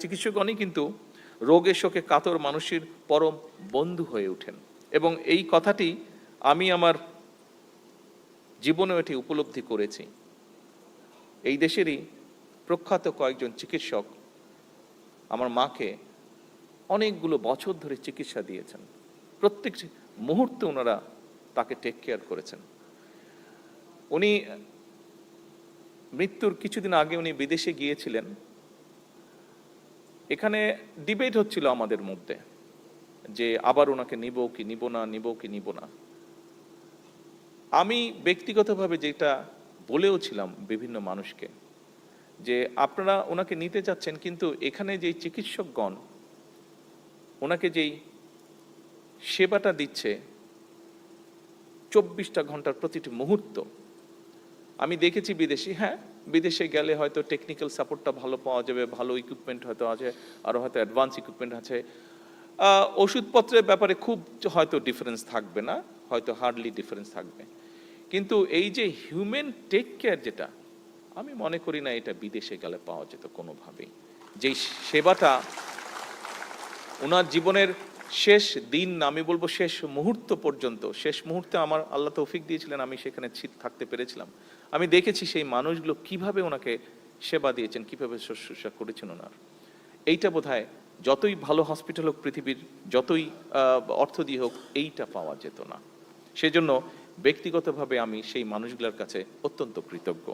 চিকিৎসকগণই কিন্তু রোগের শোকে কাতর মানুষের পরম বন্ধু হয়ে ওঠেন এবং এই কথাটি আমি আমার জীবনে এটি উপলব্ধি করেছি। এই দেশেরই প্রখ্যাত কয়েকজন চিকিৎসক আমার মাকে অনেকগুলো বছর ধরে চিকিৎসা দিয়েছেন, প্রত্যেক মুহূর্তে ওনারা তাকে টেক কেয়ার করেছেন। উনি মৃত্যুর কিছুদিন আগে উনি বিদেশে গিয়েছিলেন। এখানে ডিবেট হচ্ছিল আমাদের মধ্যে যে আবার ওনাকে নিব কি নিব না, নিব কি নিব না। আমি ব্যক্তিগতভাবে যেটা বলেও ছিলাম বিভিন্ন মানুষকে যে আপনারা ওনাকে নিতে চাচ্ছেন, কিন্তু এখানে যেই চিকিৎসকগণ ওনাকে যেই সেবাটা দিচ্ছে 24টা ঘন্টার প্রতিটি মুহূর্ত, আমি দেখেছি বিদেশি, হ্যাঁ বিদেশে গেলে হয়তো টেকনিক্যাল সাপোর্টটা ভালো পাওয়া যাবে, ভালো ইকুইপমেন্ট হয়তো আছে, আরও হয়তো অ্যাডভান্স ইকুইপমেন্ট আছে, ওষুধপত্রের ব্যাপারে খুব হয়তো ডিফারেন্স থাকবে না, হয়তো হার্ডলি ডিফারেন্স থাকবে, কিন্তু এই যে হিউম্যান টেক কেয়ার যেটা, আমি মনে করি না এটা বিদেশে গেলে পাওয়া যেত কোনোভাবেই। যেই সেবাটা ওনার জীবনের শেষ দিন, আমি বলবো শেষ মুহূর্ত পর্যন্ত, শেষ মুহূর্তে আমার আল্লাহ তৌফিক দিয়েছিলেন, আমি সেখানে থাকতে পেরেছিলাম। আমি দেখেছি সেই মানুষগুলো কিভাবে ওনাকে সেবা দিয়েছেন, কিভাবে শুশ্রূষা করেছেন ওনার। এইটা বোধহয় যতই ভালো হসপিটাল হোক পৃথিবীর, যতই অর্থ দিয়ে হোক, এইটা পাওয়া যেত না। সেজন্য ব্যক্তিগতভাবে আমি সেই মানুষগুলোর কাছে অত্যন্ত কৃতজ্ঞ।